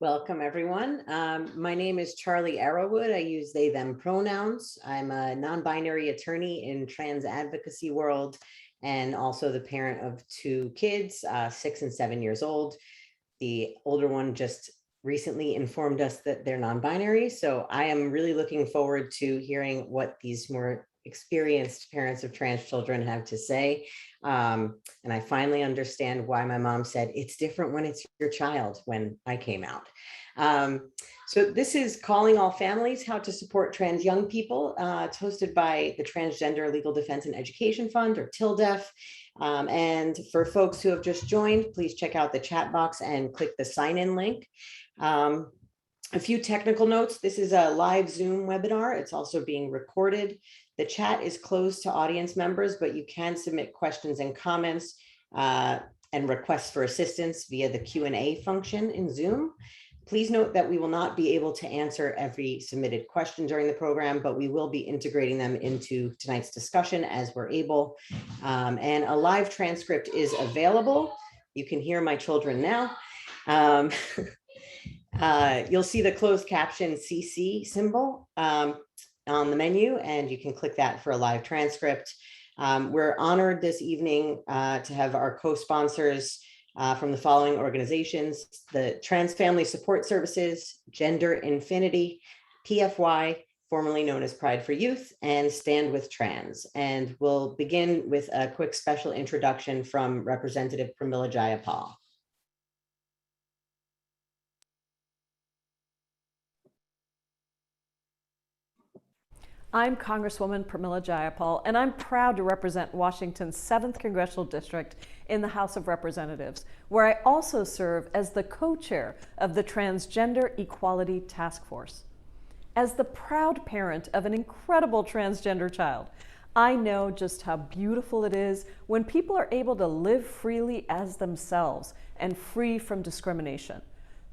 Welcome, everyone. My name is Charlie Arrowood. I use they, them pronouns. I'm a non-binary attorney in trans advocacy world and also the parent of two kids, 6 and 7 years old. The older one just recently informed us that they're non-binary. So I am really looking forward to hearing what these more experienced parents of trans children have to say. And I finally understand why my mom said it's different when it's your child when I came out. So this is Calling All Families, How to Support Trans Young People. It's hosted by the Transgender Legal Defense and Education Fund, or TLDEF. And for folks who have just joined, please check out the chat box and click the sign-in link. A few technical notes. This is a live Zoom webinar. It's also being recorded. The chat is closed to audience members, but you can submit questions and comments and requests for assistance via the Q&A function in Zoom. Please note that we will not be able to answer every submitted question during the program, but we will be integrating them into tonight's discussion as we're able. And a live transcript is available. You can hear my children now. You'll see the closed caption CC symbol on the menu, and you can click that for a live transcript. We're honored this evening to have our co-sponsors from the following organizations: the TransFamily Support Services, Gender Infinity, PFY, formerly known as Pride for Youth, and Stand with Trans. And we'll begin with a quick special introduction from Representative Pramila Jayapal. I'm Congresswoman Pramila Jayapal, and I'm proud to represent Washington's 7th Congressional District in the House of Representatives, where I also serve as the co-chair of the Transgender Equality Task Force. As the proud parent of an incredible transgender child, I know just how beautiful it is when people are able to live freely as themselves and free from discrimination.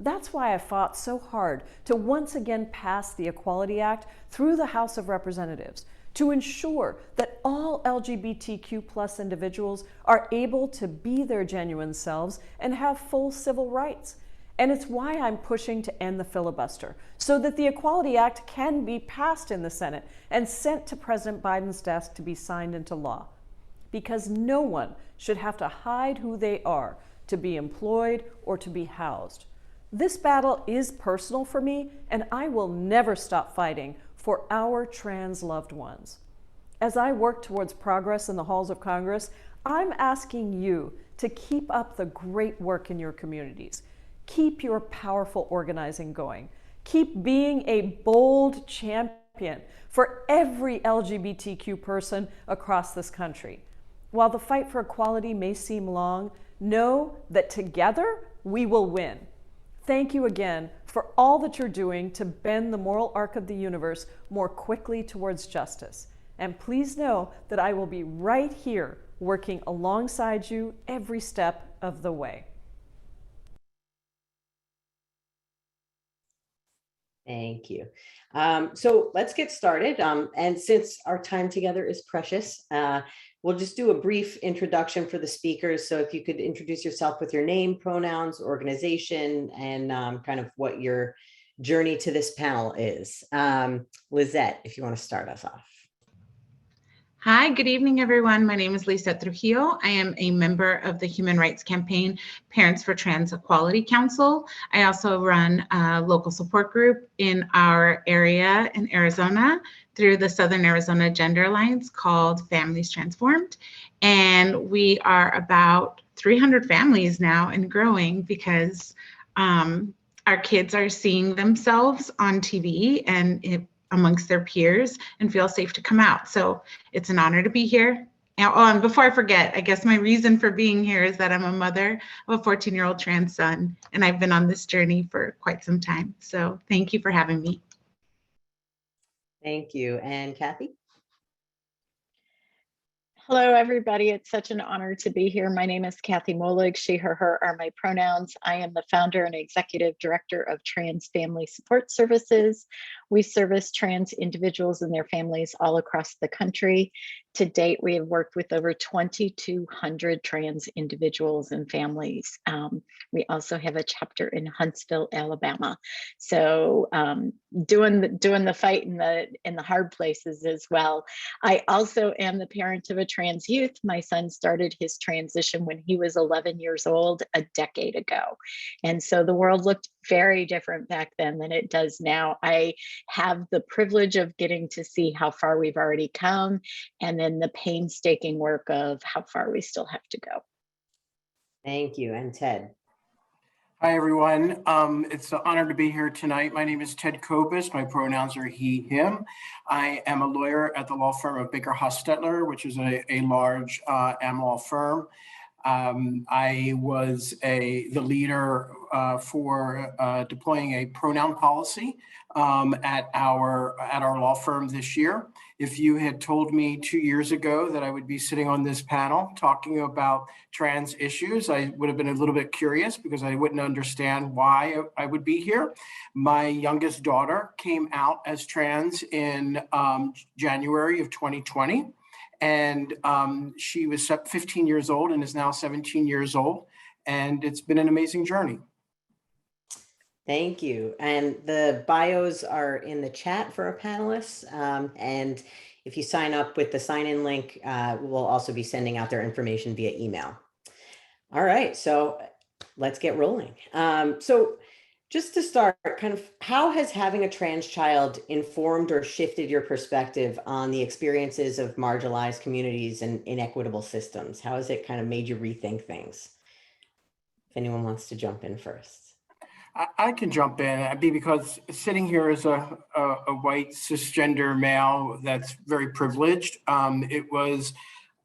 That's why I fought so hard to once again pass the Equality Act through the House of Representatives to ensure that all LGBTQ+ individuals are able to be their genuine selves and have full civil rights. And it's why I'm pushing to end the filibuster so that the Equality Act can be passed in the Senate and sent to President Biden's desk to be signed into law. Because no one should have to hide who they are to be employed or to be housed. This battle is personal for me, and I will never stop fighting for our trans loved ones. As I work towards progress in the halls of Congress, I'm asking you to keep up the great work in your communities. Keep your powerful organizing going. Keep being a bold champion for every LGBTQ person across this country. While the fight for equality may seem long, know that together we will win. Thank you again for all that you're doing to bend the moral arc of the universe more quickly towards justice. And please know that I will be right here working alongside you every step of the way. Thank you. So let's get started. And since our time together is precious, we'll just do a brief introduction for the speakers. So if you could introduce yourself with your name, pronouns, organization, and kind of what your journey to this panel is. Lizette, if you want to start us off. Hi, good evening, everyone. My name is Lizette Trujillo. I am a member of the Human Rights Campaign Parents for Trans Equality Council. I also run a local support group in our area in Arizona through the Southern Arizona Gender Alliance called Families Transformed. And we are about 300 families now and growing because our kids are seeing themselves on TV and amongst their peers and feel safe to come out. So it's an honor to be here. And before I forget, I guess my reason for being here is that I'm a mother of a 14-year-old trans son, and I've been on this journey for quite some time. So thank you for having me. Thank you. And Kathie? Hello, everybody. It's such an honor to be here. My name is Kathie Moehlig. She, her are my pronouns. I am the founder and executive director of TransFamily Support Services. We service trans individuals and their families all across the country. To date, we have worked with over 2,200 trans individuals and families. We also have a chapter in Huntsville, Alabama. So doing the fight in the hard places as well. I also am the parent of a trans youth. My son started his transition when he was 11 years old, a decade ago. And so the world looked very different back then than it does now. I have the privilege of getting to see how far we've already come, and then the painstaking work of how far we still have to go. Thank you. And Ted. Hi, everyone. It's an honor to be here tonight. My name is Ted Kobus. My pronouns are he, him. I am a lawyer at the law firm of BakerHostetler, which is a large am law firm. I was the leader for deploying a pronoun policy at our law firm this year. If you had told me 2 years ago that I would be sitting on this panel talking about trans issues, I would have been a little bit curious because I wouldn't understand why I would be here. My youngest daughter came out as trans in January of 2020. And she was 15 years old and is now 17 years old. And it's been an amazing journey. Thank you. And the bios are in the chat for our panelists. And if you sign up with the sign-in link, we'll also be sending out their information via email. All right, so let's get rolling. So just to start, kind of how has having a trans child informed or shifted your perspective on the experiences of marginalized communities and inequitable systems? How has it kind of made you rethink things? If anyone wants to jump in first. I can jump in because sitting here as a white cisgender male that's very privileged, it was,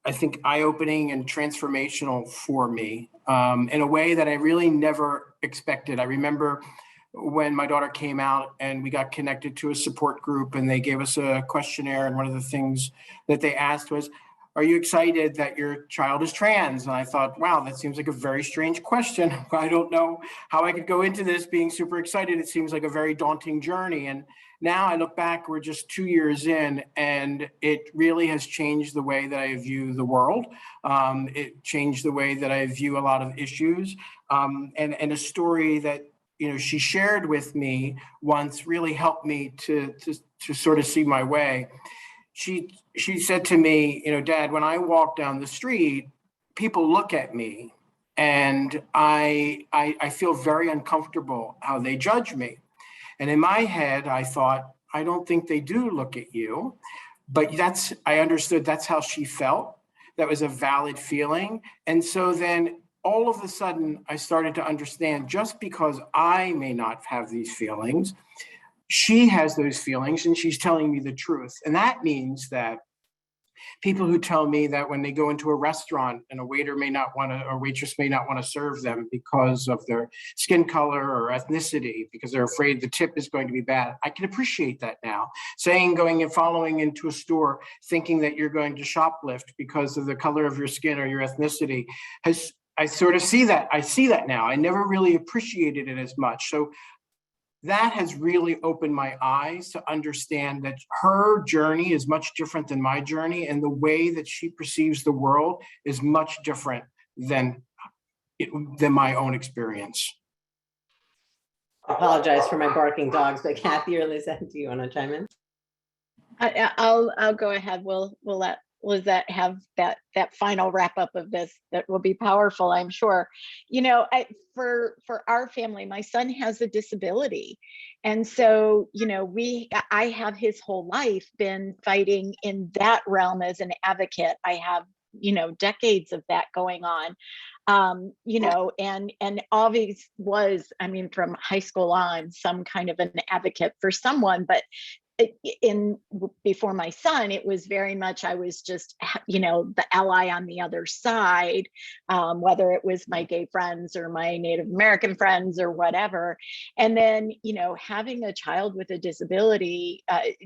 I think, eye-opening and transformational for me in a way that I really never expected. I remember when my daughter came out and we got connected to a support group and they gave us a questionnaire, and one of the things that they asked was, "Are you excited that your child is trans?" And I thought, wow, that seems like a very strange question. I don't know how I could go into this being super excited. It seems like a very daunting journey. And now I look back, we're just 2 years in, and it really has changed the way that I view the world. It changed the way that I view a lot of issues. And a story that she shared with me once really helped me to sort of see my way. She said to me, "Dad, when I walk down the street, people look at me and I feel very uncomfortable how they judge me." And in my head, I thought, I don't think they do look at you. But I understood that's how she felt. That was a valid feeling. And so then all of a sudden, I started to understand, just because I may not have these feelings, she has those feelings and she's telling me the truth. And that means that people who tell me that when they go into a restaurant and a waiter may not want to, or waitress may not want to serve them because of their skin color or ethnicity, because they're afraid the tip is going to be bad, I can appreciate that now. Going and following into a store thinking that you're going to shoplift because of the color of your skin or your ethnicity I sort of see that. I see that now. I never really appreciated it as much. So that has really opened my eyes to understand that her journey is much different than my journey, and the way that she perceives the world is much different than my own experience. I apologize for my barking dogs, but Kathie or Lizette, do you want to chime in? I'll go ahead. We'll let Lizette have that final wrap up of this that will be powerful, I'm sure. For our family, my son has a disability. And so, I have his whole life been fighting in that realm as an advocate. I have, decades of that going on. And always was, from high school on, some kind of an advocate for someone, but before my son, it was very much, I was just, the ally on the other side, whether it was my gay friends or my Native American friends or whatever. And then, having a child with a disability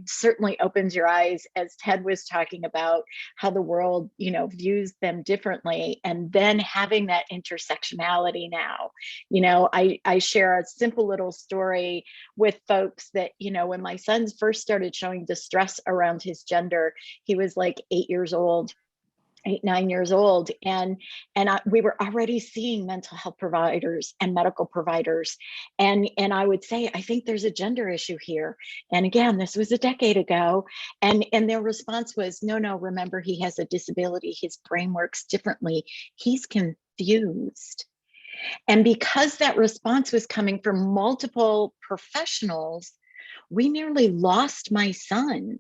certainly opens your eyes, as Ted was talking about, how the world, views them differently. And then having that intersectionality now, I share a simple little story with folks that, when my son's first started showing distress around his gender, he was like 8 years old, 9 years old. And we were already seeing mental health providers and medical providers. And I would say, I think there's a gender issue here. And again, this was a decade ago. And their response was, no, remember, he has a disability. His brain works differently. He's confused. And because that response was coming from multiple professionals, we nearly lost my son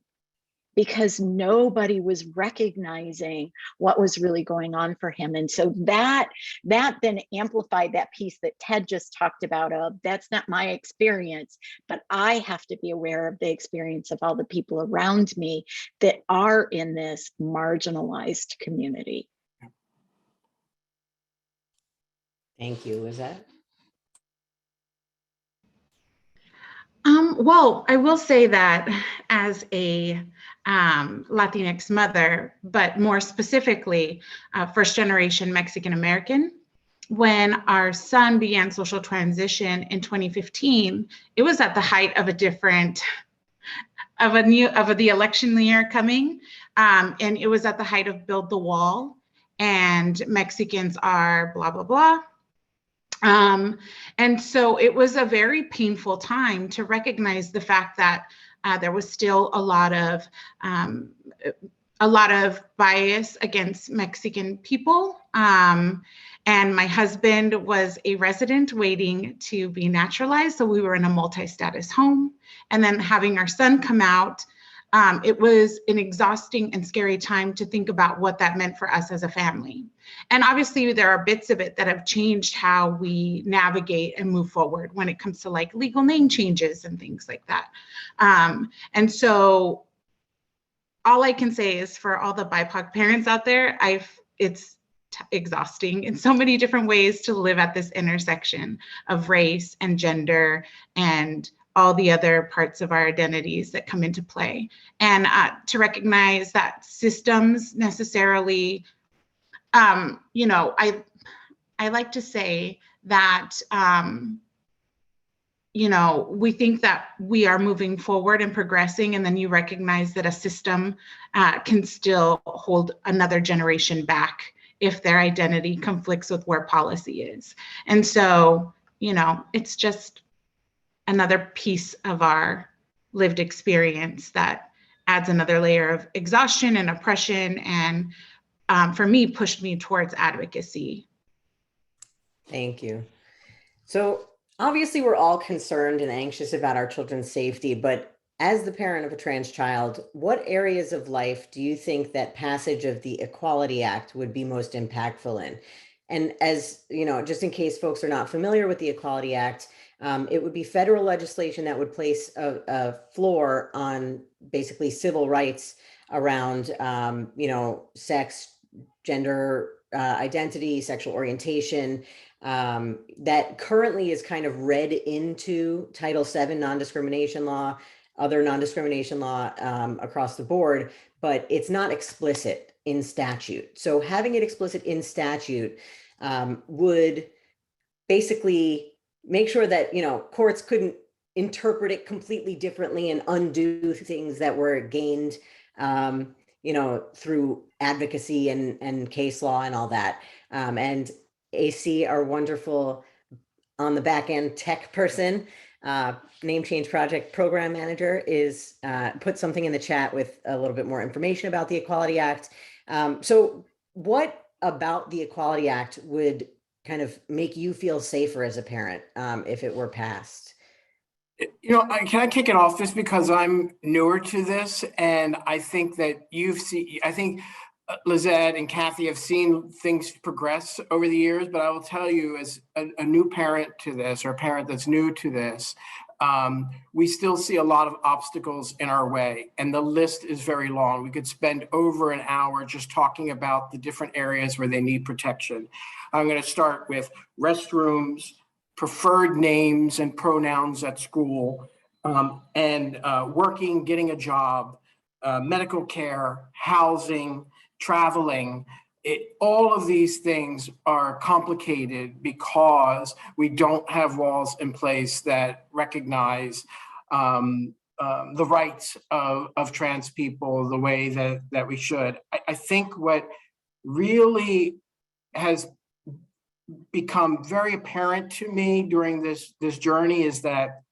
because nobody was recognizing what was really going on for him. And so that then amplified that piece that Ted just talked about of, that's not my experience, but I have to be aware of the experience of all the people around me that are in this marginalized community. Thank you. Lizette? Well, I will say that as a Latinx mother, but more specifically, first generation Mexican American, when our son began social transition in 2015, it was at the height of the election year coming. And it was at the height of Build the Wall, and Mexicans are blah, blah, blah. And so it was a very painful time to recognize the fact that there was still a lot of bias against Mexican people. And my husband was a resident waiting to be naturalized. So we were in a multi-status home. And then having our son come out, it was an exhausting and scary time to think about what that meant for us as a family. And obviously there are bits of it that have changed how we navigate and move forward when it comes to like legal name changes and things like that. And so all I can say is, for all the BIPOC parents out there, it's exhausting in so many different ways to live at this intersection of race and gender and all the other parts of our identities that come into play. And to recognize that systems necessarily, I like to say that, we think that we are moving forward and progressing, and then you recognize that a system can still hold another generation back if their identity conflicts with where policy is. And so, it's just another piece of our lived experience that adds another layer of exhaustion and oppression, and for me, pushed me towards advocacy. Thank you. So obviously we're all concerned and anxious about our children's safety, but as the parent of a trans child, what areas of life do you think that passage of the Equality Act would be most impactful in? And as just in case folks are not familiar with the Equality Act, it would be federal legislation that would place a floor on basically civil rights around, sex, gender identity, sexual orientation, that currently is kind of read into Title VII non-discrimination law, other non-discrimination law across the board, but it's not explicit in statute. So having it explicit in statute would basically make sure that, courts couldn't interpret it completely differently and undo things that were gained, through advocacy and case law and all that. And AC, our wonderful on the back end tech person, name change project program manager, is put something in the chat with a little bit more information about the Equality Act. So what about the Equality Act would kind of make you feel safer as a parent if it were passed? Can I kick it off just because I'm newer to this, and I think that I think Lizette and Kathie have seen things progress over the years, but I will tell you, as a new parent to this, or a parent that's new to this, we still see a lot of obstacles in our way, and the list is very long. We could spend over an hour just talking about the different areas where they need protection. I'm going to start with restrooms, preferred names and pronouns at school, and working, getting a job, medical care, housing, traveling. All of these things are complicated because we don't have walls in place that recognize the rights of trans people the way that we should. I think what really has become very apparent to me during this journey is that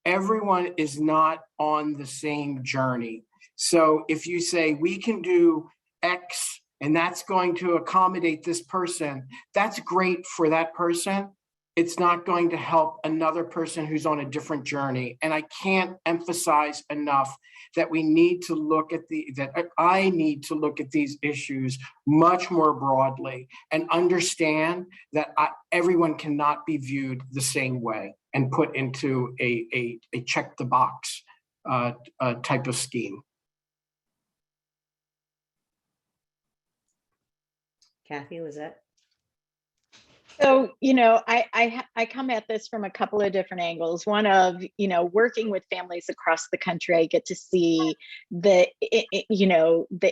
everyone is not on the same journey. So if you say we can do X and that's going to accommodate this person, that's great for that person. It's not going to help another person who's on a different journey. And I can't emphasize enough that we need to look at I need to look at these issues much more broadly and understand that everyone cannot be viewed the same way and put into a check the box type of scheme. Kathie, Lizette? So, I come at this from a couple of different angles. One of, working with families across the country, I get to see the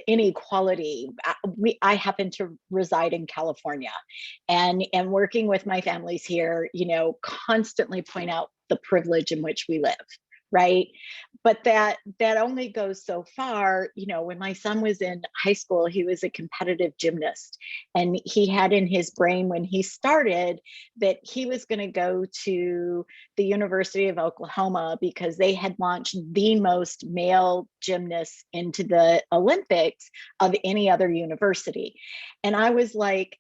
inequality. I happen to reside in California, and working with my families here, constantly point out the privilege in which we live. Right. But that only goes so far. When my son was in high school, he was a competitive gymnast, and he had in his brain when he started that he was going to go to the University of Oklahoma because they had launched the most male gymnasts into the Olympics of any other university. And I was like,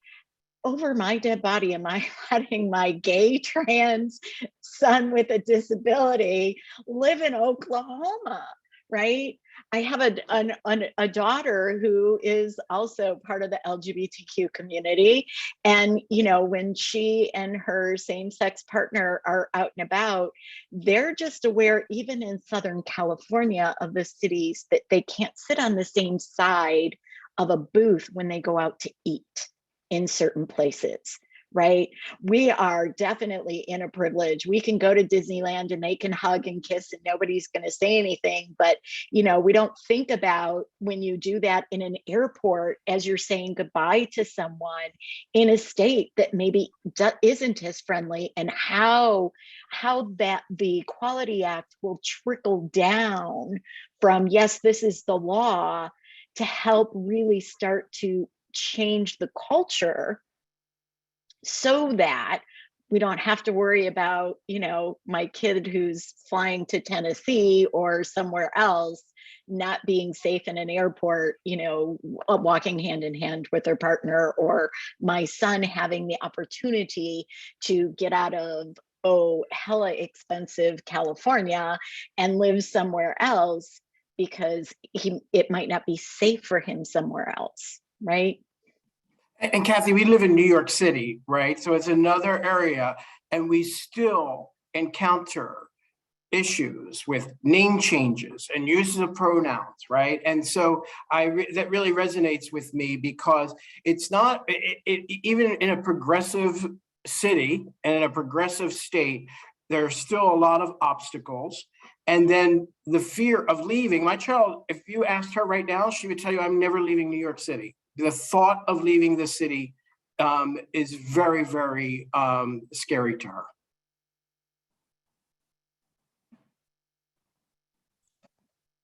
over my dead body, am I letting my gay trans son with a disability live in Oklahoma, right? I have a daughter who is also part of the LGBTQ community. And, when she and her same-sex partner are out and about, they're just aware, even in Southern California, of the cities that they can't sit on the same side of a booth when they go out to eat in certain places, right? We are definitely in a privilege. We can go to Disneyland and they can hug and kiss and nobody's going to say anything. But, we don't think about when you do that in an airport as you're saying goodbye to someone in a state that maybe isn't as friendly, and how that the Equality Act will trickle down from, yes, this is the law, to help really start to change the culture so that we don't have to worry about, my kid who's flying to Tennessee or somewhere else not being safe in an airport, walking hand in hand with their partner, or my son having the opportunity to get out of, hella expensive California and live somewhere else because it might not be safe for him somewhere else. Right. And Kathie, we live in New York City, right? So it's another area, and we still encounter issues with name changes and uses of pronouns, right? And so that really resonates with me because it's not, even in a progressive city and in a progressive state, there's still a lot of obstacles. And then the fear of leaving. My child, if you asked her right now, she would tell you, I'm never leaving New York City. The thought of leaving the city is very, very scary to her.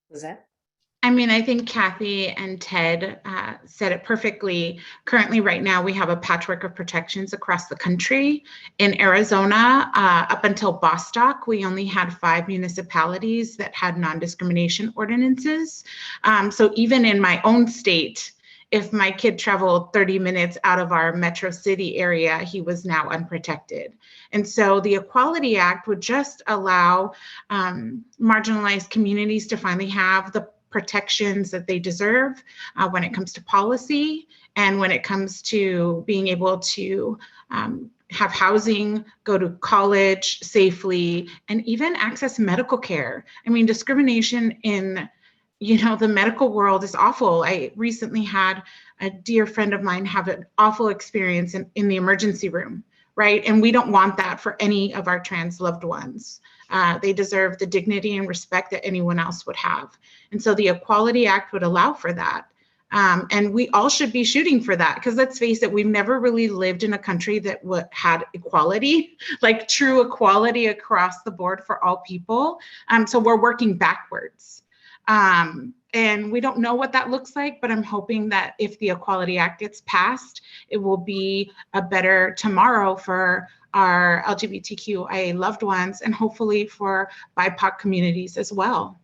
Was that? I think Kathie and Ted said it perfectly. Currently, right now, we have a patchwork of protections across the country. In Arizona, up until Bostock, we only had 5 municipalities that had non-discrimination ordinances. So even in my own state, if my kid traveled 30 minutes out of our metro city area, he was now unprotected. And so the Equality Act would just allow marginalized communities to finally have the protections that they deserve when it comes to policy and when it comes to being able to have housing, go to college safely, and even access medical care. I mean, discrimination in, the medical world is awful. I recently had a dear friend of mine have an awful experience in the emergency room, right? And we don't want that for any of our trans loved ones. They deserve the dignity and respect that anyone else would have. And so the Equality Act would allow for that. And we all should be shooting for that, because let's face it, we've never really lived in a country that had equality, like true equality across the board for all people. So we're working backwards. And we don't know what that looks like, but I'm hoping that if the Equality Act gets passed, it will be a better tomorrow for our LGBTQIA loved ones, and hopefully for BIPOC communities as well.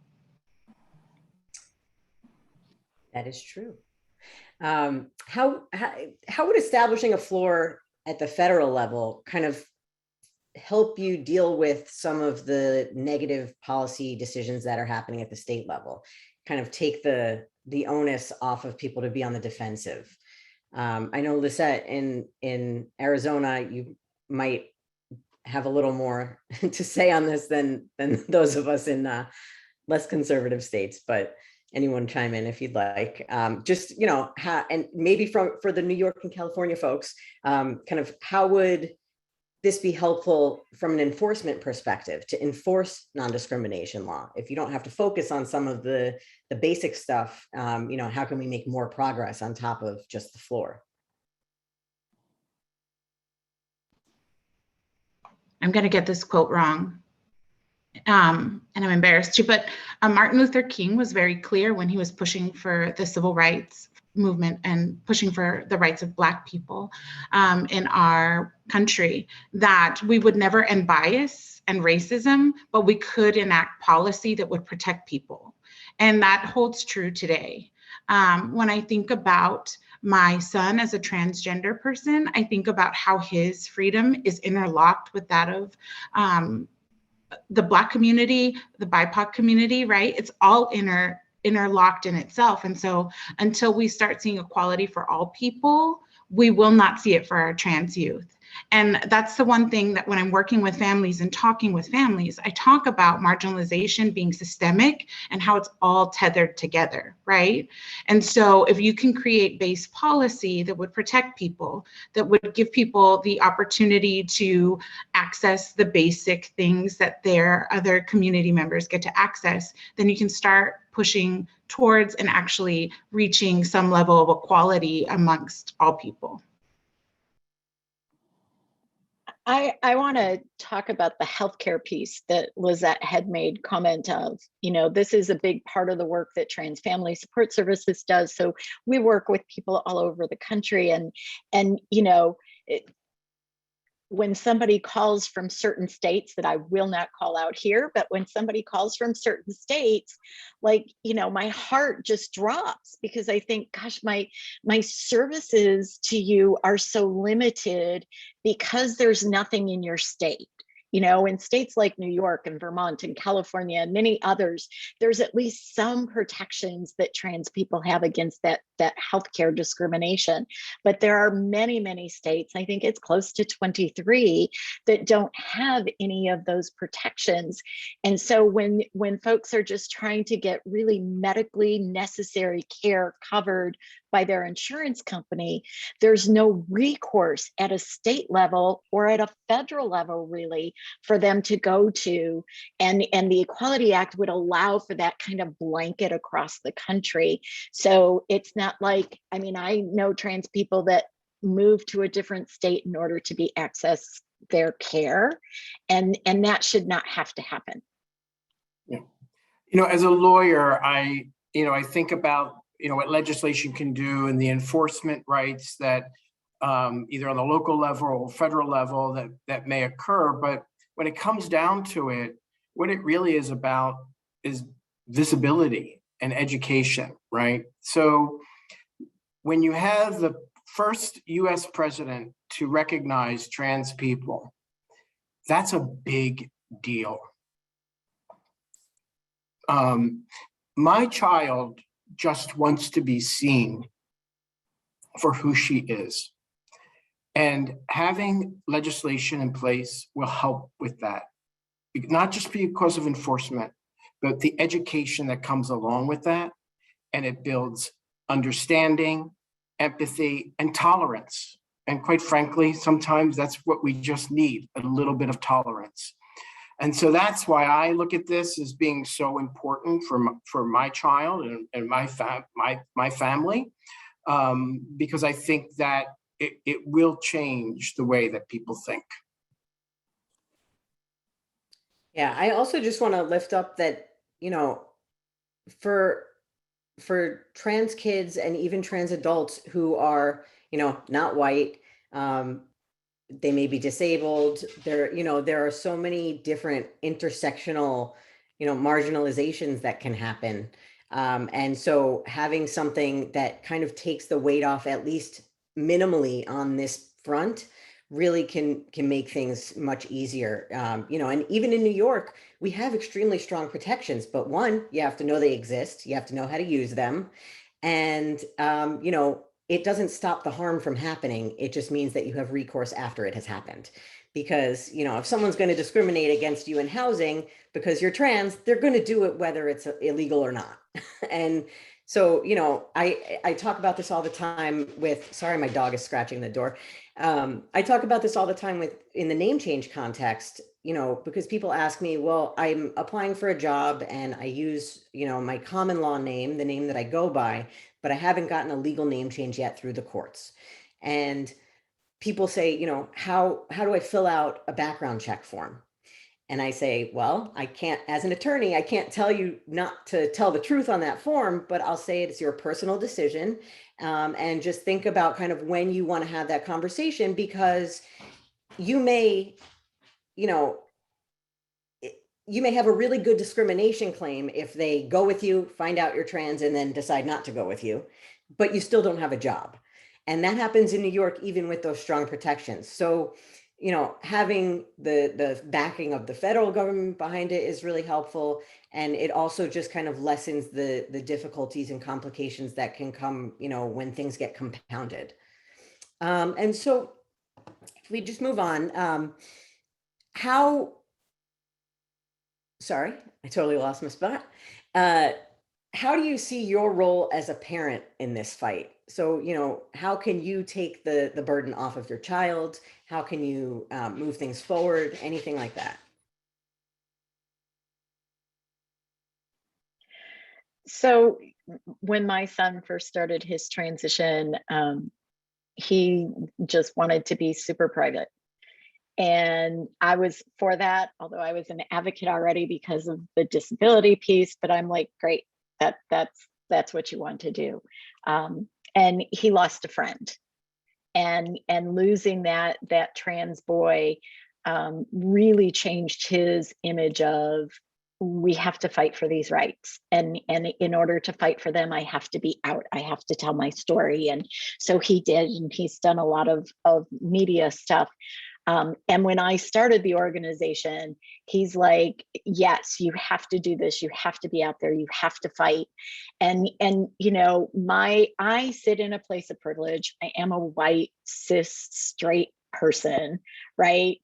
That is true. How would establishing a floor at the federal level kind of help you deal with some of the negative policy decisions that are happening at the state level? Kind of take the onus off of people to be on the defensive. I know, Lizette, in Arizona, you might have a little more to say on this than those of us in less conservative states, but anyone chime in if you'd like. Just, and maybe for the New York and California folks, kind of how would this be helpful from an enforcement perspective to enforce non-discrimination law? If you don't have to focus on some of the basic stuff, how can we make more progress on top of just the floor? I'm going to get this quote wrong. And I'm embarrassed too, but Martin Luther King was very clear when he was pushing for the civil rights movement and pushing for the rights of Black people in our country, that we would never end bias and racism, but we could enact policy that would protect people. And that holds true today. When I think about my son as a transgender person, I think about how his freedom is interlocked with that of the Black community, the BIPOC community, right? It's all interlocked in itself. And so until we start seeing equality for all people, we will not see it for our trans youth. And that's the one thing that when I'm working with families and talking with families, I talk about marginalization being systemic and how it's all tethered together, right? And so if you can create base policy that would protect people, that would give people the opportunity to access the basic things that their other community members get to access, then you can start pushing towards and actually reaching some level of equality amongst all people. I want to talk about the healthcare piece that Lizette had made comment of. This is a big part of the work that TransFamily Support Services does. So we work with people all over the country, and when somebody calls from certain states that I will not call out here, but when somebody calls from certain states, my heart just drops, because I think, gosh, my services to you are so limited because there's nothing in your state. In states like New York and Vermont and California and many others, there's at least some protections that trans people have against that healthcare discrimination. But there are many, many states, I think it's close to 23, that don't have any of those protections. And so when folks are just trying to get really medically necessary care covered by their insurance company, there's no recourse at a state level or at a federal level, really, for them to go to. And the Equality Act would allow for that kind of blanket across the country. So it's not like, I know trans people that move to a different state in order to be access their care, and that should not have to happen. Yeah. As a lawyer, I think about what legislation can do and the enforcement rights that either on the local level or federal level that may occur. But when it comes down to it, what it really is about is visibility and education, right? So when you have the first US president to recognize trans people, that's a big deal. My child just wants to be seen for who she is. And having legislation in place will help with that, not just because of enforcement, but the education that comes along with that. And it builds understanding, empathy, and tolerance. And quite frankly, sometimes that's what we just need, a little bit of tolerance. And so that's why I look at this as being so important for my child and my family, because I think that it will change the way that people think. Yeah, I also just want to lift up that, you know, for trans kids and even trans adults who are, you know, not white, they may be disabled. There are so many different intersectional, marginalizations that can happen. And so having something that kind of takes the weight off, at least minimally on this front, really can make things much easier. And even in New York, we have extremely strong protections, but one, you have to know they exist. You have to know how to use them. And, it doesn't stop the harm from happening. It just means that you have recourse after it has happened. Because, if someone's going to discriminate against you in housing because you're trans, they're going to do it whether it's illegal or not. And so, I talk about this all the time with, sorry, my dog is scratching the door. I talk about this all the time in the name change context, because people ask me, well, I'm applying for a job and I use, my common law name, the name that I go by, but I haven't gotten a legal name change yet through the courts. And people say, how do I fill out a background check form? And I say, well, I can't, as an attorney, I can't tell you not to tell the truth on that form, but I'll say it's your personal decision. And just think about kind of when you want to have that conversation, because you may, you may have a really good discrimination claim if they go with you, find out you're trans, and then decide not to go with you, but you still don't have a job. And that happens in New York, even with those strong protections. So, having the backing of the federal government behind it is really helpful. And it also just kind of lessens the difficulties and complications that can come, when things get compounded. And so if we just move on, sorry, I totally lost my spot. How do you see your role as a parent in this fight? So, how can you take the burden off of your child? How can you move things forward? Anything like that? So when my son first started his transition, he just wanted to be super private. And I was for that, although I was an advocate already because of the disability piece, but I'm like, great, that's what you want to do. And he lost a friend, and losing that trans boy really changed his image of, we have to fight for these rights, and in order to fight for them, I have to be out, I have to tell my story. And so he did, and he's done a lot of media stuff. And when I started the organization, he's like, yes, you have to do this. You have to be out there. You have to fight. And I sit in a place of privilege. I am a white, cis, straight person, right?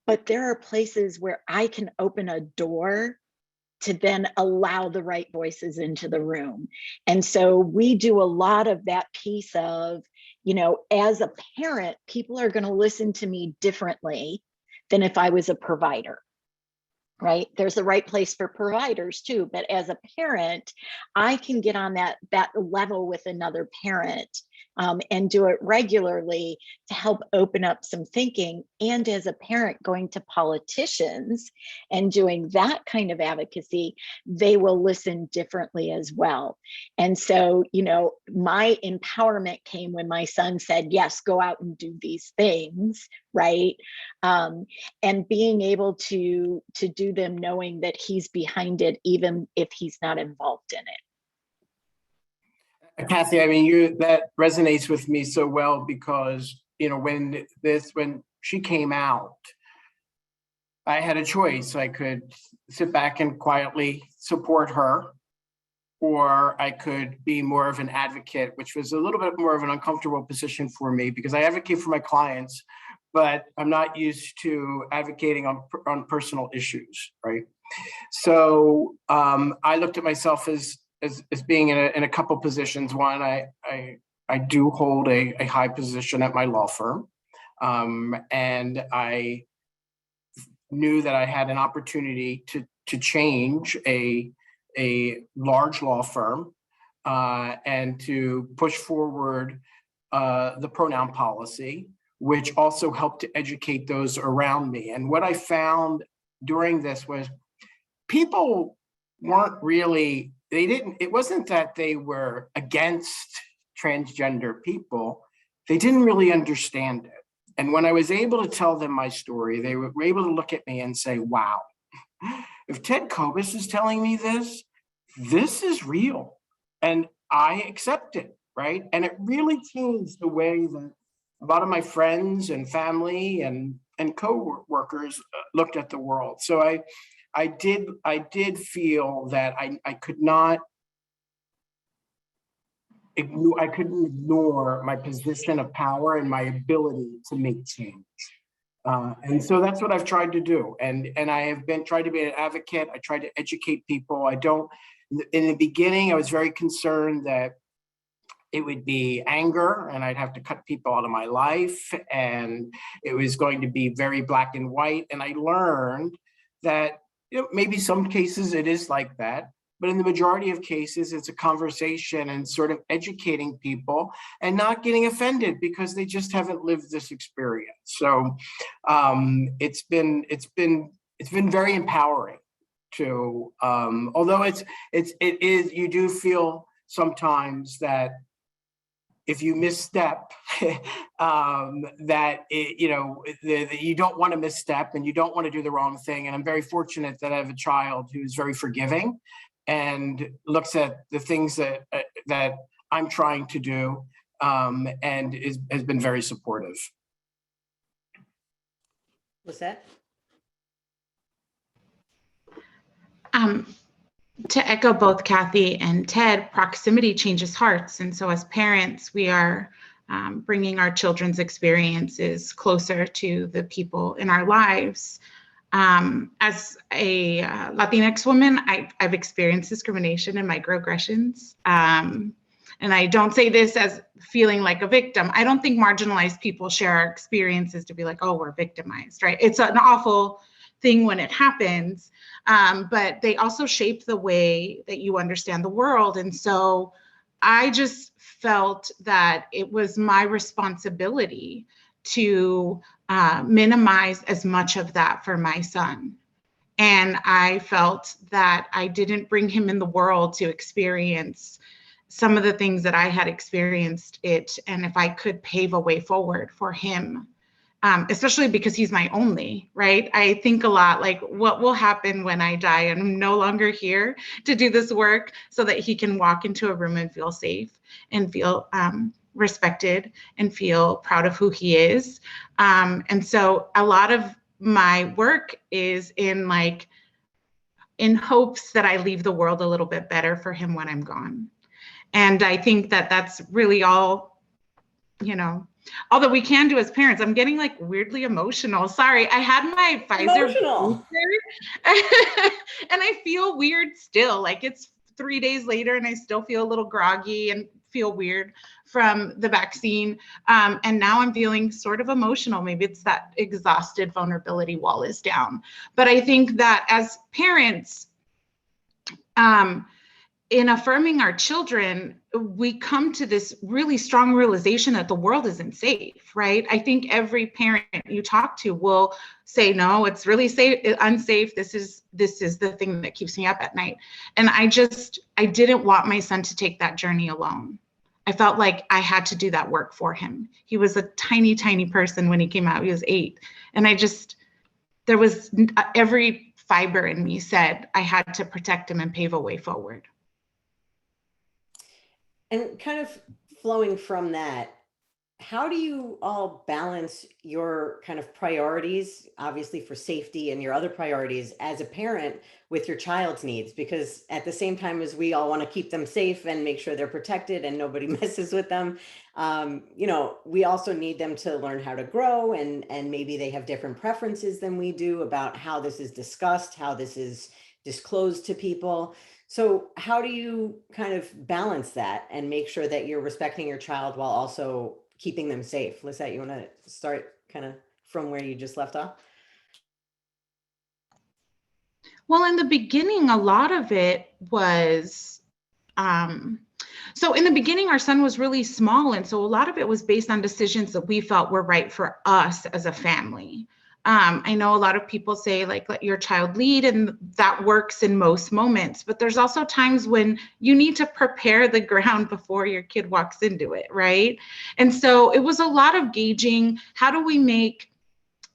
But there are places where I can open a door to then allow the right voices into the room. And so we do a lot of that piece of, as a parent, people are going to listen to me differently than if I was a provider, right? There's a right place for providers too, but as a parent, I can get on that level with another parent and do it regularly to help open up some thinking. And as a parent going to politicians and doing that kind of advocacy, they will listen differently as well. And so, my empowerment came when my son said, yes, go out and do these things, right? And being able to do them knowing that he's behind it, even if he's not involved in it. Kathie, I mean, that resonates with me so well, because, when she came out, I had a choice. I could sit back and quietly support her, or I could be more of an advocate, which was a little bit more of an uncomfortable position for me because I advocate for my clients, but I'm not used to advocating on personal issues, right? So I looked at myself as being in a couple positions. One, I do hold a high position at my law firm, and I knew that I had an opportunity to change a large law firm and to push forward the pronoun policy, which also helped to educate those around me. And what I found during this was people weren't really, it wasn't that they were against transgender people, they didn't really understand it. And when I was able to tell them my story, they were able to look at me and say, wow, if Ted Kobus is telling me this is real. And I accept it, right? And it really changed the way that a lot of my friends and family and co-workers looked at the world. So I did feel that I couldn't ignore my position of power and my ability to make change. And so that's what I've tried to do. And I have tried to be an advocate. I try to educate people. In the beginning, I was very concerned that it would be anger and I'd have to cut people out of my life. And it was going to be very black and white. And I learned that maybe some cases it is like that, but in the majority of cases, it's a conversation and sort of educating people and not getting offended because they just haven't lived this experience. So it's been very empowering to, although it is, you do feel sometimes that if you misstep, that you don't want to misstep and you don't want to do the wrong thing. And I'm very fortunate that I have a child who's very forgiving and looks at the things that I'm trying to do, and has been very supportive. Lizette? To echo both Kathie and Ted, proximity changes hearts. And so as parents, we are bringing our children's experiences closer to the people in our lives. As a Latinx woman, I've experienced discrimination and microaggressions. And I don't say this as feeling like a victim. I don't think marginalized people share our experiences to be like, oh, we're victimized, right? It's an awful thing when it happens, but they also shape the way that you understand the world. And so I just felt that it was my responsibility to minimize as much of that for my son. And I felt that I didn't bring him in the world to experience some of the things that I had experienced and if I could pave a way forward for him. Especially because he's my only, right? I think a lot like what will happen when I die and I'm no longer here to do this work so that he can walk into a room and feel safe and feel respected and feel proud of who he is. And so a lot of my work is in hopes that I leave the world a little bit better for him when I'm gone. And I think that that's really all that we can do as parents. I'm getting weirdly emotional. Sorry, I had my Pfizer booster, and I feel weird still. It's 3 days later and I still feel a little groggy and feel weird from the vaccine. And now I'm feeling sort of emotional. Maybe it's that exhausted vulnerability wall is down. But I think that as parents, in affirming our children, we come to this really strong realization that the world isn't safe, right? I think every parent you talk to will say, no, it's really unsafe. This is the thing that keeps me up at night. And I didn't want my son to take that journey alone. I felt like I had to do that work for him. He was a tiny, tiny person when he came out. He was 8. And there was every fiber in me said I had to protect him and pave a way forward. And kind of flowing from that, how do you all balance your kind of priorities, obviously for safety and your other priorities as a parent with your child's needs? Because at the same time as we all want to keep them safe and make sure they're protected and nobody messes with them, we also need them to learn how to grow, and maybe they have different preferences than we do about how this is discussed, how this is disclosed to people. So how do you kind of balance that and make sure that you're respecting your child while also keeping them safe? Lizette, you want to start kind of from where you just left off? Well, in the beginning, a lot of it was, so in the beginning, our son was really small. And so a lot of it was based on decisions that we felt were right for us as a family. I know a lot of people say, like, let your child lead, and that works in most moments, but there's also times when you need to prepare the ground before your kid walks into it, right? And so it was a lot of gauging, how do we make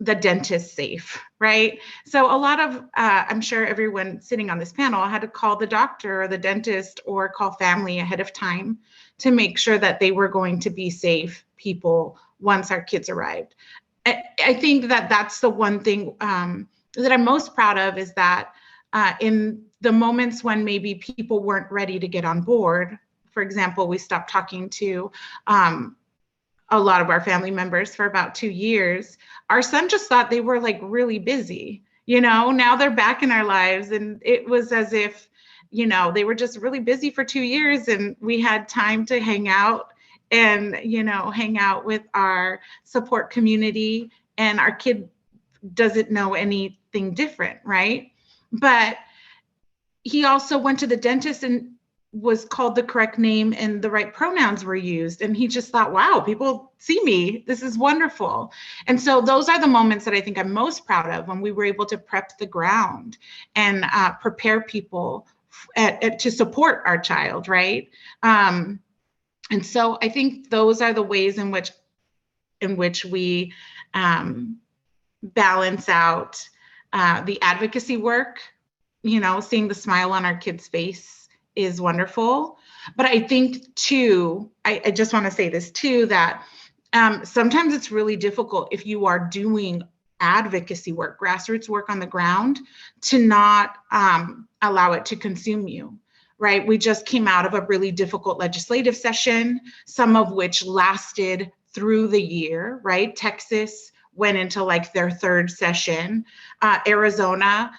the dentist safe, right? So a lot of, I'm sure everyone sitting on this panel had to call the doctor or the dentist or call family ahead of time to make sure that they were going to be safe people once our kids arrived. I think that that's the one thing that I'm most proud of, is that in the moments when maybe people weren't ready to get on board, for example, we stopped talking to a lot of our family members for about 2 years. Our son just thought they were like really busy, now they're back in our lives. And it was as if, they were just really busy for 2 years, and we had time to hang out and, hang out with our support community, and our kid doesn't know anything different, right? But he also went to the dentist and was called the correct name and the right pronouns were used. And he just thought, wow, people see me. This is wonderful. And so those are the moments that I think I'm most proud of, when we were able to prep the ground and prepare people to support our child, right? And so I think those are the ways in which we balance out the advocacy work. Seeing the smile on our kids' face is wonderful. But I think too, I just want to say this too, that sometimes it's really difficult if you are doing advocacy work, grassroots work on the ground, to not allow it to consume you. Right? We just came out of a really difficult legislative session, some of which lasted through the year, right? Texas went into like their third session. Arizona,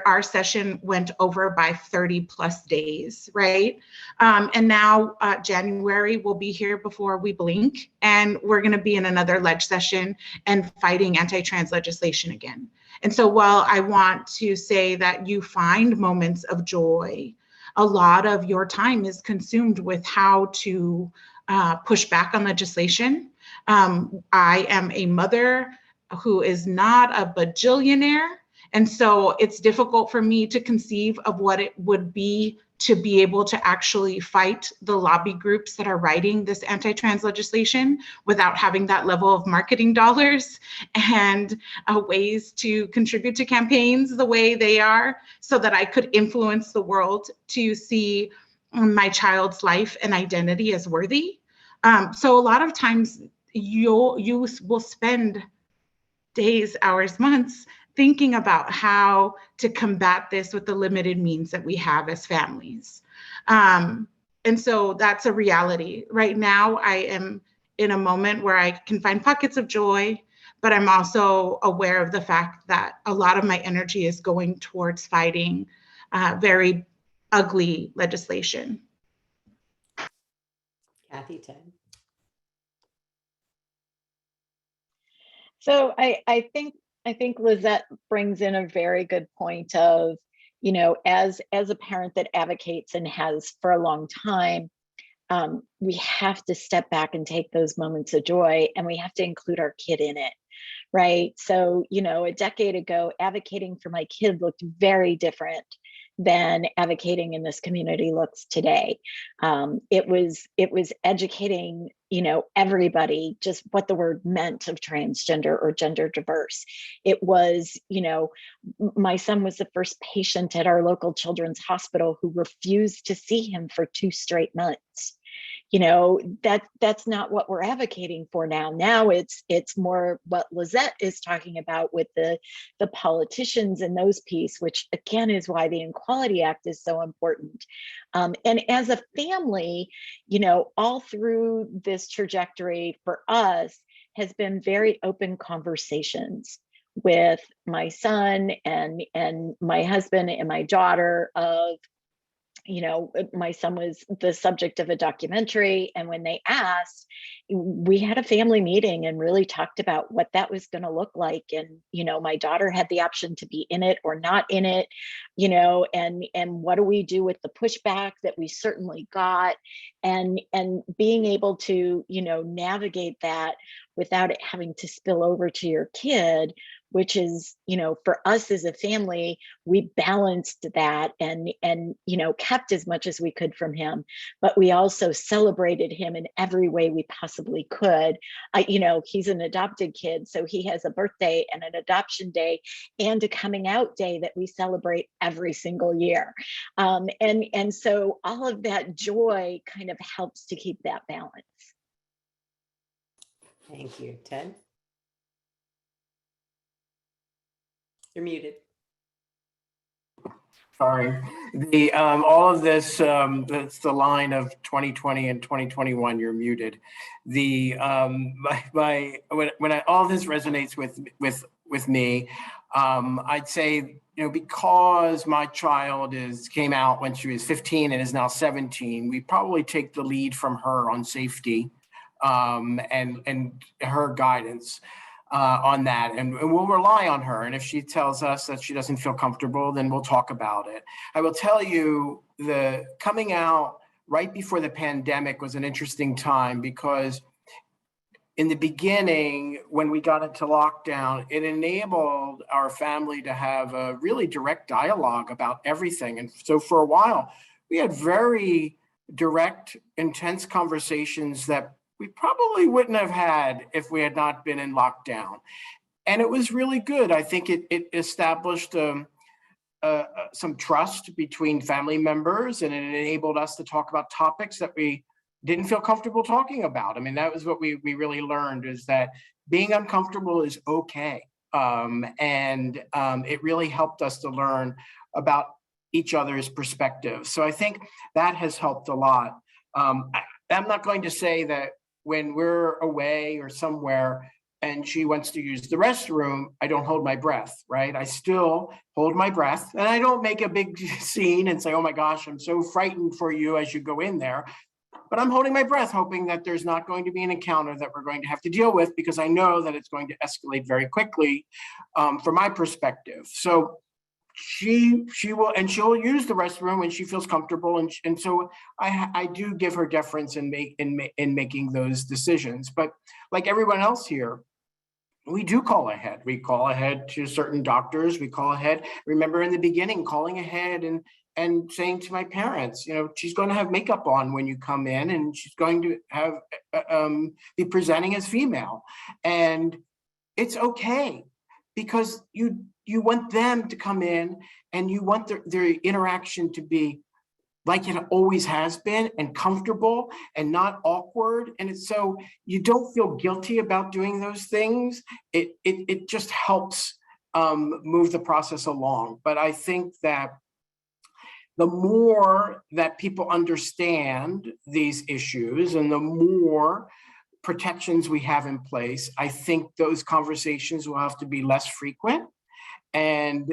our session went over by 30 plus days, right? And now January will be here before we blink, and we're gonna be in another leg session and fighting anti-trans legislation again. And so while I want to say that you find moments of joy, a lot of your time is consumed with how to push back on legislation. I am a mother who is not a bajillionaire. And so it's difficult for me to conceive of what it would be to be able to actually fight the lobby groups that are writing this anti-trans legislation without having that level of marketing dollars and ways to contribute to campaigns the way they are, so that I could influence the world to see my child's life and identity as worthy. So a lot of times you will spend days, hours, months thinking about how to combat this with the limited means that we have as families. And so that's a reality. Right now, I am in a moment where I can find pockets of joy, but I'm also aware of the fact that a lot of my energy is going towards fighting very ugly legislation. Kathie, Ted. So I think Lizette brings in a very good point of, as a parent that advocates and has for a long time, we have to step back and take those moments of joy, and we have to include our kid in it, right? So, a decade ago, advocating for my kid looked very different than advocating in this community looks today. It was educating, everybody just what the word meant of transgender or gender diverse. It was, my son was the first patient at our local children's hospital who refused to see him for 2 straight months. that's not what we're advocating for now. Now it's more what Lizette is talking about with the politicians and those piece, which again is why the Equality Act is so important. And as a family, all through this trajectory for us has been very open conversations with my son and my husband and my daughter of, my son was the subject of a documentary. And when they asked, we had a family meeting and really talked about what that was going to look like. And, my daughter had the option to be in it or not in it, and what do we do with the pushback that we certainly got, and being able to, navigate that without it having to spill over to your kid, which is, for us as a family, we balanced that and kept as much as we could from him, but we also celebrated him in every way we possibly could. He's an adopted kid, so he has a birthday and an adoption day and a coming out day that we celebrate every single year. And so all of that joy kind of helps to keep that balance. Thank you. Ted? You're muted. Sorry. All of this, that's the line of 2020 and 2021, you're muted. All this resonates with me, I'd say, because my child came out when she was 15 and is now 17, we probably take the lead from her on safety and her guidance on that, and we'll rely on her. And if she tells us that she doesn't feel comfortable, then we'll talk about it. I will tell you, the coming out right before the pandemic was an interesting time, because in the beginning, when we got into lockdown, it enabled our family to have a really direct dialogue about everything. And so for a while, we had very direct, intense conversations that we probably wouldn't have had if we had not been in lockdown. And it was really good. I think it established some trust between family members, and it enabled us to talk about topics that we didn't feel comfortable talking about. I mean, that was what we really learned, is that being uncomfortable is okay. It really helped us to learn about each other's perspectives. So I think that has helped a lot. I'm not going to say that when we're away or somewhere and she wants to use the restroom, I don't hold my breath, right? I still hold my breath, and I don't make a big scene and say, oh my gosh, I'm so frightened for you as you go in there. But I'm holding my breath, hoping that there's not going to be an encounter that we're going to have to deal with, because I know that it's going to escalate very quickly from my perspective. So she will, and she'll use the restroom when she feels comfortable, and so I do give her deference in making those decisions. But like everyone else here, we do call ahead. We call ahead to certain doctors. We call ahead. Remember in the beginning, calling ahead and saying to my parents, she's going to have makeup on when you come in, and she's going to have be presenting as female, and it's okay, because you want them to come in and you want their interaction to be like it always has been, and comfortable and not awkward. And it's so you don't feel guilty about doing those things. It just helps move the process along. But I think that the more that people understand these issues and the more protections we have in place, I think those conversations will have to be less frequent, and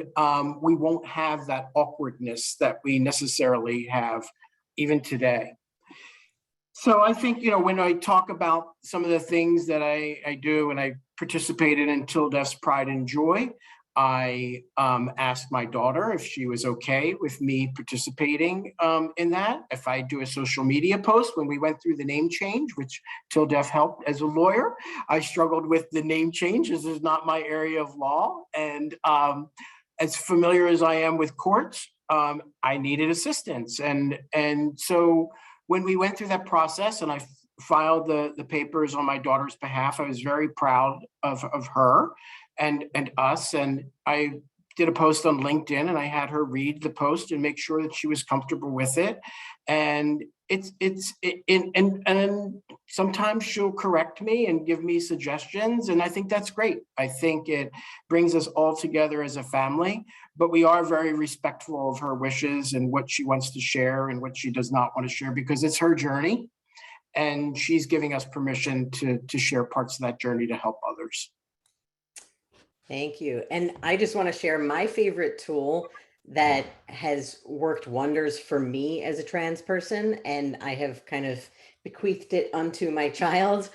we won't have that awkwardness that we necessarily have even today. So I think, when I talk about some of the things that I do, and I participated in TLDEF's Pride and Joy, I asked my daughter if she was okay with me participating in that. If I do a social media post, when we went through the name change, which TLDEF helped as a lawyer, I struggled with the name change. This is not my area of law. And as familiar as I am with courts, I needed assistance. And so when we went through that process and I filed the papers on my daughter's behalf, I was very proud of her and us. And I did a post on LinkedIn, and I had her read the post and make sure that she was comfortable with it. And and sometimes she'll correct me and give me suggestions, and I think that's great. I think it brings us all together as a family, but we are very respectful of her wishes and what she wants to share and what she does not want to share, because it's her journey, and she's giving us permission to share parts of that journey to help others. Thank you. And I just want to share my favorite tool that has worked wonders for me as a trans person, and I have kind of bequeathed it unto my child,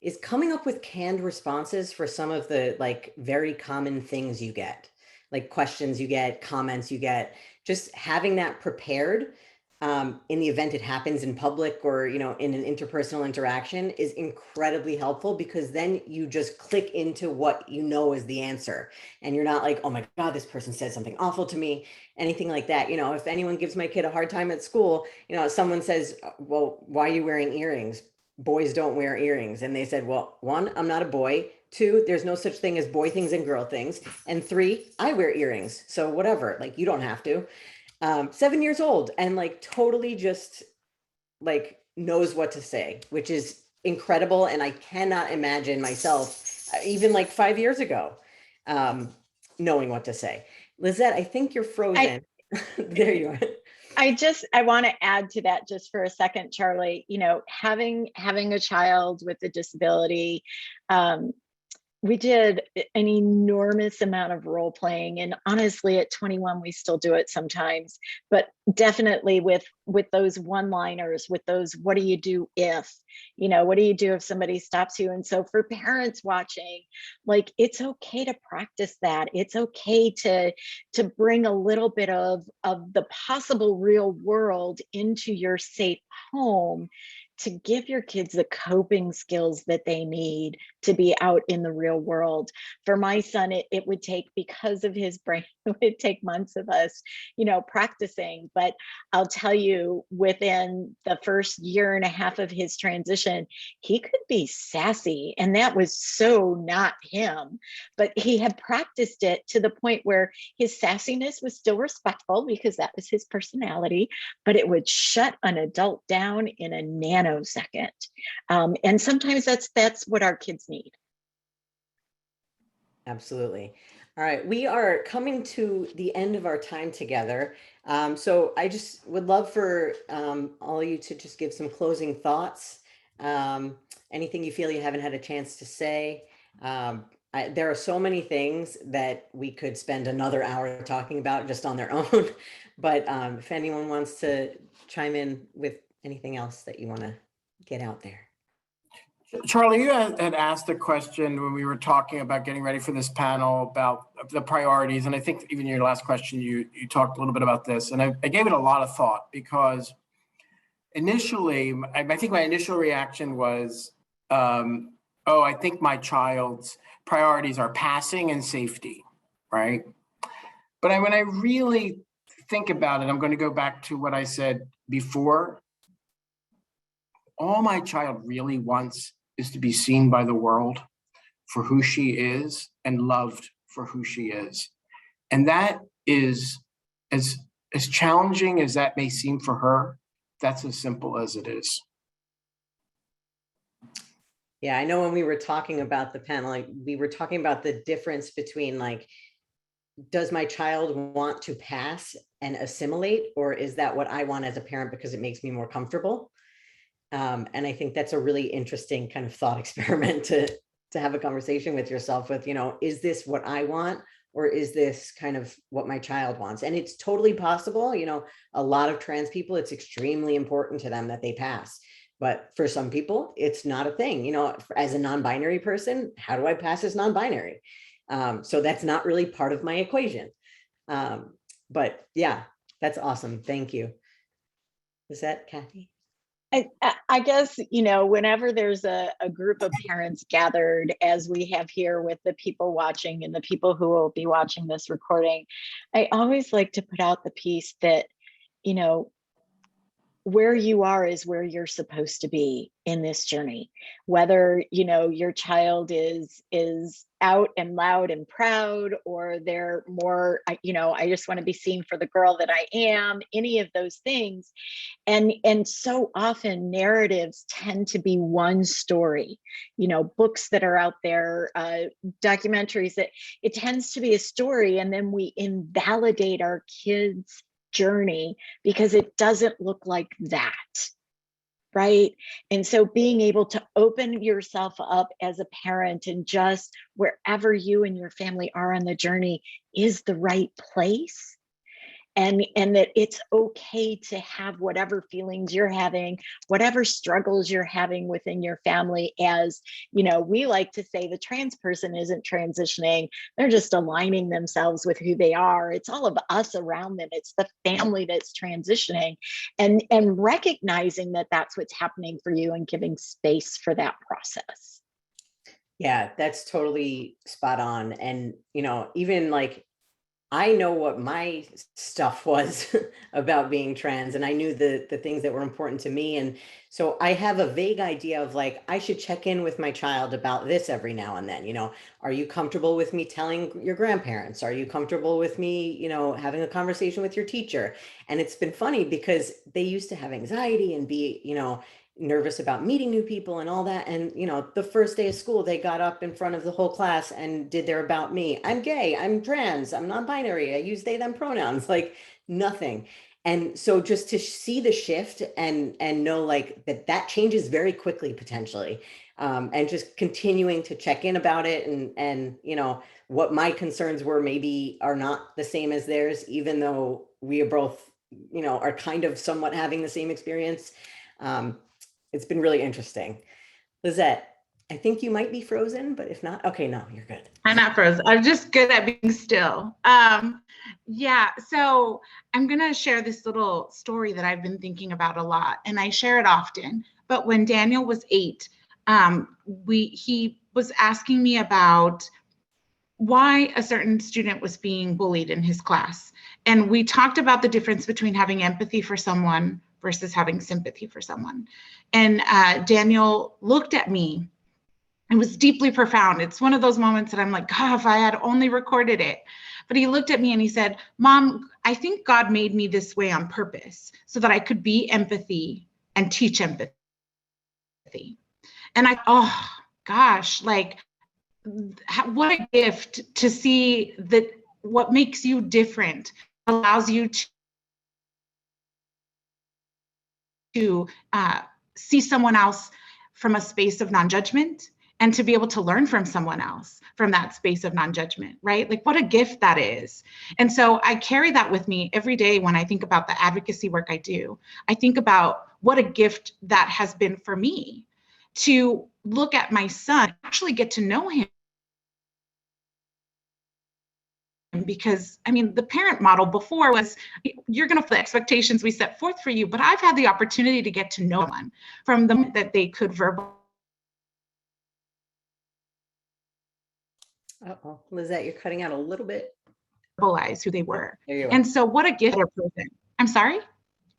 is coming up with canned responses for some of the like very common things you get, like questions you get, comments you get. Just having that prepared in the event it happens in public or, you know, in an interpersonal interaction is incredibly helpful, because then you just click into what you know is the answer. And you're not like, oh my God, this person said something awful to me, anything like that. You know, if anyone gives my kid a hard time at school, you know, someone says, well, why are you wearing earrings? Boys don't wear earrings. And they said, well, one, I'm not a boy. Two, there's no such thing as boy things and girl things. And three, I wear earrings. So whatever, like, you don't have to. 7 years old, and like totally just like knows what to say, which is incredible. And I cannot imagine myself, even like 5 years ago, knowing what to say. Lizette, I think you're frozen. There you are. I want to add to that just for a second, Charlie. You know, having a child with a disability, we did an enormous amount of role playing, and honestly, at 21, we still do it sometimes. But definitely with those one-liners, with those, what do you do if, you know, what do you do if somebody stops you? And so for parents watching, like, it's okay to practice that. It's okay to bring a little bit of the possible real world into your safe home, to give your kids the coping skills that they need to be out in the real world. For my son, it would take, because of his brain, it would take months of us, you know, practicing. But I'll tell you, within the first year and a half of his transition, he could be sassy, and that was so not him. But he had practiced it to the point where his sassiness was still respectful, because that was his personality, but it would shut an adult down in a nanosecond. And sometimes that's what our kids need. Absolutely. All right, we are coming to the end of our time together. So I just would love for all of you to just give some closing thoughts. Anything you feel you haven't had a chance to say. There are so many things that we could spend another hour talking about just on their own. But if anyone wants to chime in with anything else that you want to get out there. Charlie, you had asked a question when we were talking about getting ready for this panel about the priorities. And I think even your last question, you talked a little bit about this. And I gave it a lot of thought, because initially, I think my initial reaction was, oh, I think my child's priorities are passing and safety, right? But when I really think about it, I'm going to go back to what I said before. All my child really wants is to be seen by the world for who she is and loved for who she is. And that is, as challenging as that may seem for her, that's as simple as it is. Yeah, I know when we were talking about the panel, like, we were talking about the difference between, like, does my child want to pass and assimilate, or is that what I want as a parent because it makes me more comfortable? And I think that's a really interesting kind of thought experiment to have a conversation with yourself with, you know, is this what I want, or is this kind of what my child wants? And it's totally possible, you know, a lot of trans people, it's extremely important to them that they pass. But for some people, it's not a thing. You know, as a non-binary person, how do I pass as non-binary? So that's not really part of my equation. But yeah, that's awesome. Thank you. Is that Kathie? I guess, you know, whenever there's a group of parents gathered, as we have here with the people watching and the people who will be watching this recording, I always like to put out the piece that, you know, where you are is where you're supposed to be in this journey. Whether, you know, your child is out and loud and proud, or they're more, you know, I just want to be seen for the girl that I am, any of those things. And so often narratives tend to be one story, you know, books that are out there, documentaries, that it tends to be a story, and then we invalidate our kids' journey because it doesn't look like that, right? And so being able to open yourself up as a parent, and just wherever you and your family are on the journey is the right place. And that it's okay to have whatever feelings you're having, whatever struggles you're having within your family. As you know, we like to say the trans person isn't transitioning, they're just aligning themselves with who they are. It's all of us around them, it's the family that's transitioning, and recognizing that that's what's happening for you, and giving space for that process. Yeah, that's totally spot on. And, you know, even like, I know what my stuff was about being trans, and I knew the things that were important to me. And so I have a vague idea of like, I should check in with my child about this every now and then. You know, are you comfortable with me telling your grandparents? Are you comfortable with me, you know, having a conversation with your teacher? And it's been funny because they used to have anxiety and be, you know, nervous about meeting new people and all that. And, you know, the first day of school, they got up in front of the whole class and did their about me. I'm gay, I'm trans, I'm non-binary, I use they, them pronouns, like nothing. And so just to see the shift and know like that changes very quickly potentially. And just continuing to check in about it, and, you know, what my concerns were maybe are not the same as theirs, even though we are both, you know, are kind of somewhat having the same experience. It's been really interesting. Lizette, I think you might be frozen, but if not, okay, no, you're good. I'm not frozen. I'm just good at being still. Yeah, so I'm going to share this little story that I've been thinking about a lot, and I share it often. But when Daniel was 8, he was asking me about why a certain student was being bullied in his class. And we talked about the difference between having empathy for someone versus having sympathy for someone. And Daniel looked at me. It was deeply profound. It's one of those moments that I'm like, God, if I had only recorded it. But he looked at me and he said, Mom, I think God made me this way on purpose so that I could be empathy and teach empathy. And I, oh gosh, like, what a gift to see that what makes you different allows you to see someone else from a space of non-judgment, and to be able to learn from someone else from that space of non-judgment, right? Like, what a gift that is. And so I carry that with me every day when I think about the advocacy work I do. I think about what a gift that has been for me to look at my son, actually get to know him. Because I mean, the parent model before was, you're going to fulfill the expectations we set forth for you, but I've had the opportunity to get to know someone from the moment that they could verbalize. Uh-oh, Lizette, you're cutting out a little bit. Who they were. There you are. And so what a gift. I'm sorry.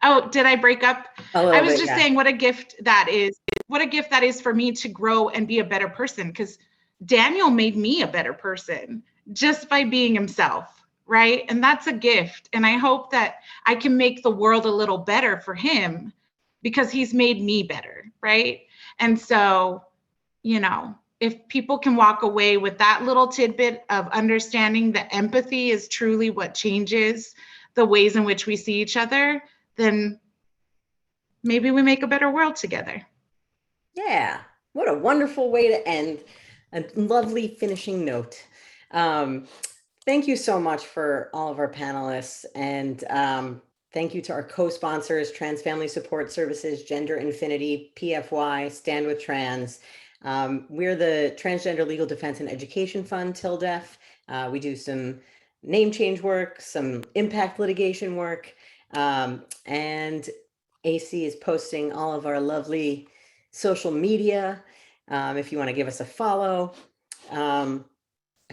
Oh, did I break up? I was just saying what a gift that is. What a gift that is for me to grow and be a better person, because Daniel made me a better person just by being himself, right? And that's a gift. And I hope that I can make the world a little better for him because he's made me better, right? And so, you know, if people can walk away with that little tidbit of understanding that empathy is truly what changes the ways in which we see each other, then maybe we make a better world together. Yeah, what a wonderful way to end. A lovely finishing note. Thank you so much for all of our panelists, and thank you to our co-sponsors, TransFamily Support Services, Gender Infinity, PFY, Stand with Trans. We're the Transgender Legal Defense and Education Fund, TLDEF. We do some name change work, some impact litigation work, and AC is posting all of our lovely social media if you want to give us a follow.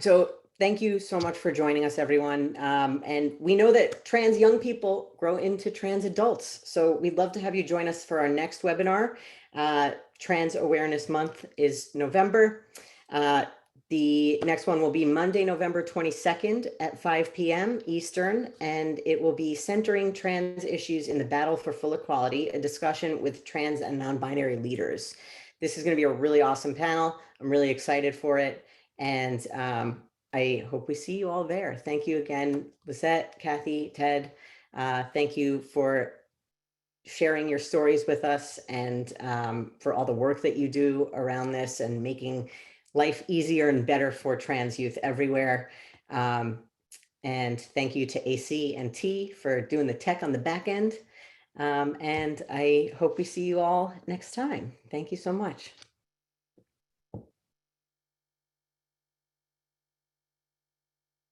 So thank you so much for joining us, everyone. And we know that trans young people grow into trans adults. So we'd love to have you join us for our next webinar. Trans Awareness Month is November. The next one will be Monday, November 22nd at 5 p.m. Eastern, and it will be Centering Trans Issues in the Battle for Full Equality, a discussion with trans and non-binary leaders. This is going to be a really awesome panel. I'm really excited for it, and I hope we see you all there. Thank you again, Lizette, Kathie, Ted. Thank you for sharing your stories with us and for all the work that you do around this and making life easier and better for trans youth everywhere. And thank you to AC and T for doing the tech on the back end. And I hope we see you all next time. Thank you so much.